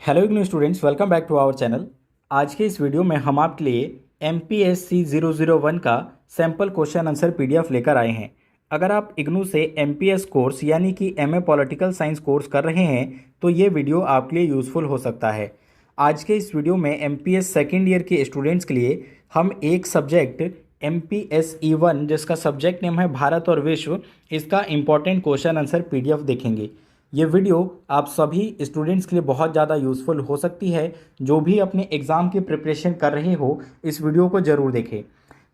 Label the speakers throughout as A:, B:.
A: Hello IGNOU students, welcome back to our channel. आज के इस वीडियो में हम आपके लिए MPSC 001 का सैम्पल क्वेश्चन आंसर PDF लेकर आए हैं। अगर आप इग्नू से MPS कोर्स यानी कि MA पॉलिटिकल साइंस कोर्स कर रहे हैं तो ये वीडियो आपके लिए यूज़फुल हो सकता है। आज के इस वीडियो में MPS सेकेंड ईयर के स्टूडेंट्स के लिए हम एक सब्जेक्ट MPS E1 जिसका सब्जेक्ट नेम है भारत और विश्व, इसका इम्पॉर्टेंट क्वेश्चन आंसर PDF देखेंगे। ये वीडियो आप सभी स्टूडेंट्स के लिए बहुत ज़्यादा यूज़फुल हो सकती है। जो भी अपने एग्ज़ाम की प्रिपरेशन कर रहे हो इस वीडियो को ज़रूर देखें।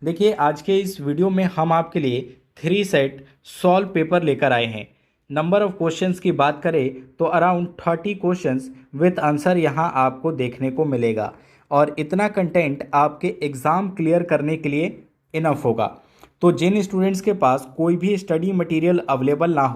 A: देखिए, आज के इस वीडियो में हम आपके लिए 3 सेट सॉल्व पेपर लेकर आए हैं। नंबर ऑफ क्वेश्चंस की बात करें तो अराउंड 30 क्वेश्चंस विथ आंसर यहाँ आपको देखने को मिलेगा और इतना कंटेंट आपके एग्ज़ाम क्लियर करने के लिए इनफ होगा। तो जिन स्टूडेंट्स के पास कोई भी स्टडी मटेरियल अवेलेबल ना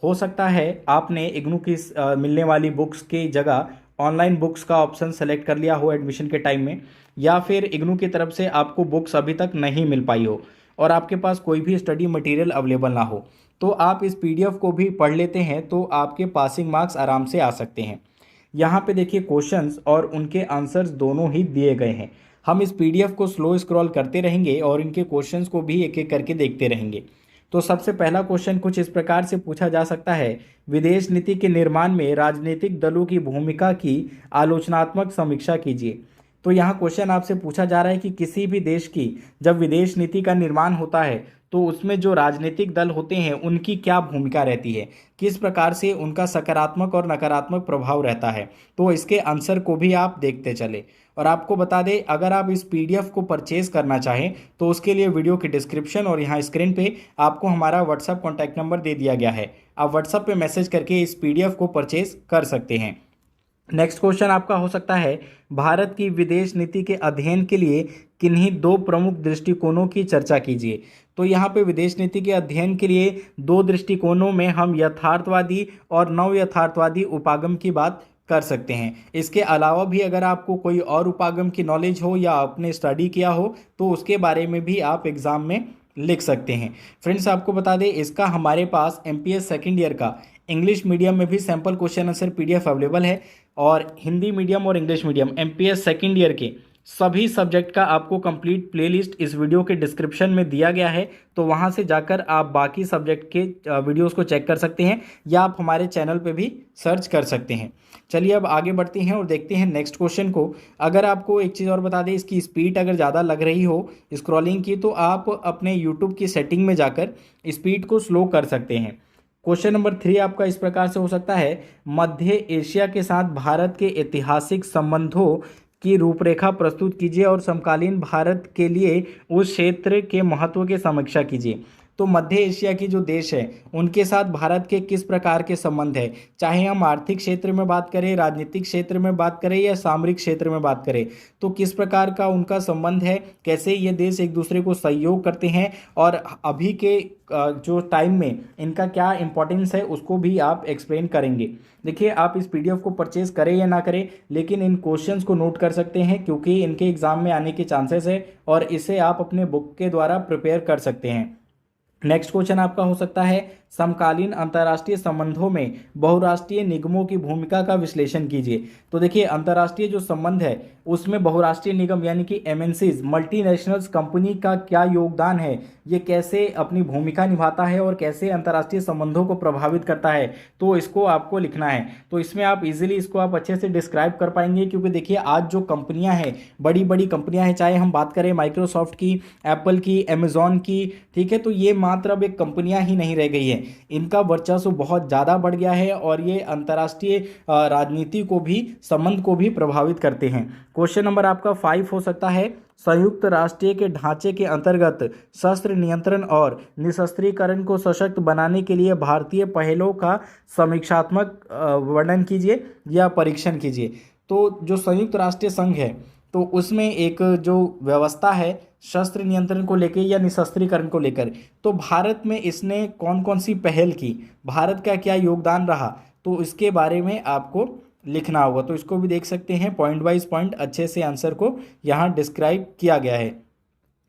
A: हो सकता है आपने इग्नू की मिलने वाली बुक्स की जगह ऑनलाइन बुक्स का ऑप्शन सेलेक्ट कर लिया हो एडमिशन के टाइम में, या फिर इग्नू की तरफ से आपको बुक्स अभी तक नहीं मिल पाई हो और आपके पास कोई भी स्टडी मटेरियल अवेलेबल ना हो, तो आप इस PDF को भी पढ़ लेते हैं तो आपके पासिंग मार्क्स आराम से आ सकते हैं। यहाँ पे देखिए, क्वेश्चंस और उनके आंसर्स दोनों ही दिए गए हैं। हम इस PDF को स्लो स्क्रॉल करते रहेंगे और इनके क्वेश्चंस को भी एक एक करके देखते रहेंगे। तो सबसे पहला क्वेश्चन कुछ इस प्रकार से पूछा जा सकता है, विदेश नीति के निर्माण में राजनीतिक दलों की भूमिका की आलोचनात्मक समीक्षा कीजिए। तो यहाँ क्वेश्चन आपसे पूछा जा रहा है कि किसी भी देश की जब विदेश नीति का निर्माण होता है तो उसमें जो राजनीतिक दल होते हैं उनकी क्या भूमिका रहती है, किस प्रकार से उनका सकारात्मक और नकारात्मक प्रभाव रहता है। तो इसके आंसर को भी आप देखते चले। और आपको बता दें, अगर आप इस PDF को परचेज करना चाहें तो उसके लिए वीडियो के डिस्क्रिप्शन और यहाँ स्क्रीन पे आपको हमारा व्हाट्सअप कॉन्टैक्ट नंबर दे दिया गया है। आप व्हाट्सअप पे मैसेज करके इस PDF को परचेज कर सकते हैं। नेक्स्ट क्वेश्चन आपका हो सकता है, भारत की विदेश नीति के अध्ययन के लिए किन्हीं 2 प्रमुख दृष्टिकोणों की चर्चा कीजिए। तो यहाँ पे विदेश नीति के अध्ययन के लिए 2 दृष्टिकोणों में हम यथार्थवादी और नव यथार्थवादी उपागम की बात कर सकते हैं। इसके अलावा भी अगर आपको कोई और उपागम की नॉलेज हो या आपने स्टडी किया हो तो उसके बारे में भी आप एग्ज़ाम में लिख सकते हैं। फ्रेंड्स, आपको बता दें, इसका हमारे पास MPS सेकेंड ईयर का इंग्लिश मीडियम में भी sample question answer PDF available है और हिंदी मीडियम और English medium MPS second year के सभी सब्जेक्ट का आपको कंप्लीट प्लेलिस्ट इस वीडियो के डिस्क्रिप्शन में दिया गया है। तो वहां से जाकर आप बाकी सब्जेक्ट के वीडियोस को चेक कर सकते हैं या आप हमारे चैनल पे भी सर्च कर सकते हैं। चलिए अब आगे बढ़ते हैं और देखते हैं नेक्स्ट क्वेश्चन को। अगर आपको एक चीज़ और बता दें, इसकी स्पीड अगर ज़्यादा लग रही हो स्क्रॉलिंग की तो आप अपने यूट्यूब की सेटिंग में जाकर स्पीड को स्लो कर सकते हैं। क्वेश्चन नंबर 3 आपका इस प्रकार से हो सकता है, मध्य एशिया के साथ भारत के ऐतिहासिक संबंधों की रूपरेखा प्रस्तुत कीजिए और समकालीन भारत के लिए उस क्षेत्र के महत्व की समीक्षा कीजिए। तो मध्य एशिया की जो देश है उनके साथ भारत के किस प्रकार के संबंध है, चाहे हम आर्थिक क्षेत्र में बात करें, राजनीतिक क्षेत्र में बात करें या सामरिक क्षेत्र में बात करें, तो किस प्रकार का उनका संबंध है, कैसे ये देश एक दूसरे को सहयोग करते हैं और अभी के जो टाइम में इनका क्या इंपॉर्टेंस है उसको भी आप एक्सप्लेन करेंगे। देखिए, आप इस PDF को परचेज करें या ना करें, लेकिन इन क्वेश्चंस को नोट कर सकते हैं क्योंकि इनके एग्जाम में आने के चांसेस है और इसे आप अपने बुक के द्वारा प्रिपेयर कर सकते हैं। नेक्स्ट क्वेश्चन आपका हो सकता है, समकालीन अंतर्राष्ट्रीय संबंधों में बहुराष्ट्रीय निगमों की भूमिका का विश्लेषण कीजिए। तो देखिए, अंतर्राष्ट्रीय जो संबंध है उसमें बहुराष्ट्रीय निगम यानी कि MNCs मल्टीनेशनल्स कंपनी का क्या योगदान है, ये कैसे अपनी भूमिका निभाता है और कैसे अंतर्राष्ट्रीय संबंधों को प्रभावित करता है, तो इसको आपको लिखना है। तो इसमें आप इजीली इसको आप अच्छे से डिस्क्राइब कर पाएंगे क्योंकि देखिए, आज जो कंपनियां हैं, बड़ी बड़ी कंपनियां हैं, चाहे हम बात करें माइक्रोसॉफ्ट की, एप्पल की, अमेजॉन की, ठीक है, तो ये मात्र अब एक कंपनियां ही नहीं रह गई है, इनका वर्चस्व बहुत ज़्यादा बढ़ गया है और ये अंतर्राष्ट्रीय राजनीति को भी, संबंध को भी प्रभावित करते हैं। क्वेश्चन नंबर आपका 5 हो सकता है, संयुक्त राष्ट्र के ढांचे के अंतर्गत शस्त्र नियंत्रण और निशस्त्रीकरण को सशक्त बनाने के लिए भारतीय पहलों का समीक्षात्मक वर्णन कीजिए या परीक्षण कीजिए। तो जो संयुक्त राष्ट्र संघ है तो उसमें एक जो व्यवस्था है शस्त्र नियंत्रण को लेकर या निशस्त्रीकरण को लेकर, तो भारत में इसने कौन कौन सी पहल की, भारत का क्या योगदान रहा, तो इसके बारे में आपको लिखना होगा। तो इसको भी देख सकते हैं, पॉइंट वाइज पॉइंट अच्छे से आंसर को यहाँ डिस्क्राइब किया गया है।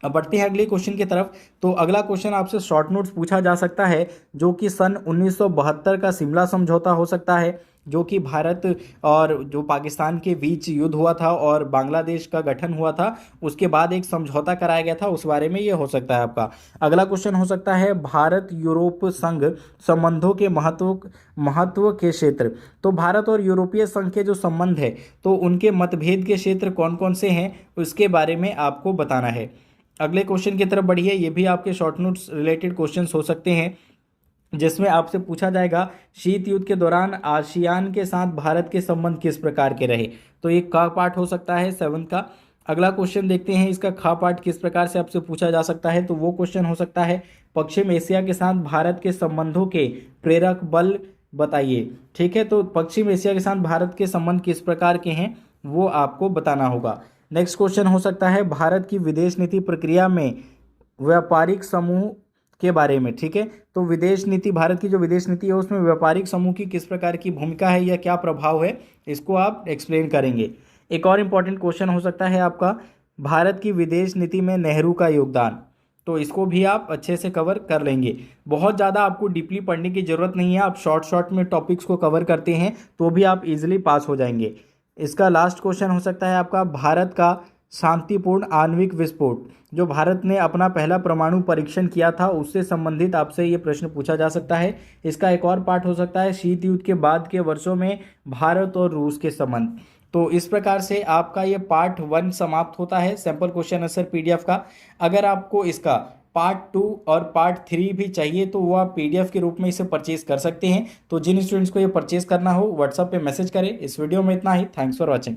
A: अब बढ़ते हैं अगले क्वेश्चन की तरफ। तो अगला क्वेश्चन आपसे शॉर्ट नोट्स पूछा जा सकता है जो कि सन 1972 का शिमला समझौता हो सकता है जो कि भारत और जो पाकिस्तान के बीच युद्ध हुआ था और बांग्लादेश का गठन हुआ था, उसके बाद एक समझौता कराया गया था, उस बारे में ये हो सकता है आपका। अगला क्वेश्चन हो सकता है भारत यूरोप संघ संबंधों के महत्व महत्व के क्षेत्र। तो भारत और यूरोपीय संघ के जो संबंध है, तो उनके मतभेद के क्षेत्र कौन कौन से हैं, उसके बारे में आपको बताना है। अगले क्वेश्चन की तरफ बढ़िए, ये भी आपके शॉर्ट नोट्स रिलेटेड क्वेश्चंस हो सकते हैं, जिसमें आपसे पूछा जाएगा शीत युद्ध के दौरान आसियान के साथ भारत के संबंध किस प्रकार के रहे। तो ये का पार्ट हो सकता है 7th का। अगला क्वेश्चन देखते हैं, इसका खा पार्ट किस प्रकार से आपसे पूछा जा सकता है। तो वो क्वेश्चन हो सकता है पश्चिम एशिया के साथ भारत के संबंधों के प्रेरक बल बताइए। ठीक है, तो पश्चिम एशिया के साथ भारत के संबंध किस प्रकार के हैं, वो आपको बताना होगा। नेक्स्ट क्वेश्चन हो सकता है भारत की विदेश नीति प्रक्रिया में व्यापारिक समूह के बारे में। ठीक है, तो विदेश नीति, भारत की जो विदेश नीति है उसमें व्यापारिक समूह की किस प्रकार की भूमिका है या क्या प्रभाव है, इसको आप एक्सप्लेन करेंगे। एक और इम्पॉर्टेंट क्वेश्चन हो सकता है आपका भारत की विदेश नीति में नेहरू का योगदान। तो इसको भी आप अच्छे से कवर कर लेंगे। बहुत ज़्यादा आपको डीपली पढ़ने की ज़रूरत नहीं है, आप शॉर्ट में टॉपिक्स को कवर करते हैं तो भी आप इजीली पास हो जाएंगे। इसका लास्ट क्वेश्चन हो सकता है आपका भारत का शांतिपूर्ण आणविक विस्फोट, जो भारत ने अपना पहला परमाणु परीक्षण किया था, उससे संबंधित आपसे ये प्रश्न पूछा जा सकता है। इसका एक और पार्ट हो सकता है शीत युद्ध के बाद के वर्षों में भारत और रूस के संबंध। तो इस प्रकार से आपका ये पार्ट 1 समाप्त होता है सैंपल क्वेश्चन आंसर पीडीएफ का। अगर आपको इसका पार्ट 2 और पार्ट 3 भी चाहिए तो वो आप पीडीएफ के रूप में इसे परचेज कर सकते हैं। तो जिन स्टूडेंट्स को ये परचेज करना हो व्हाट्सएप पे मैसेज करें। इस वीडियो में इतना ही। Thanks for watching.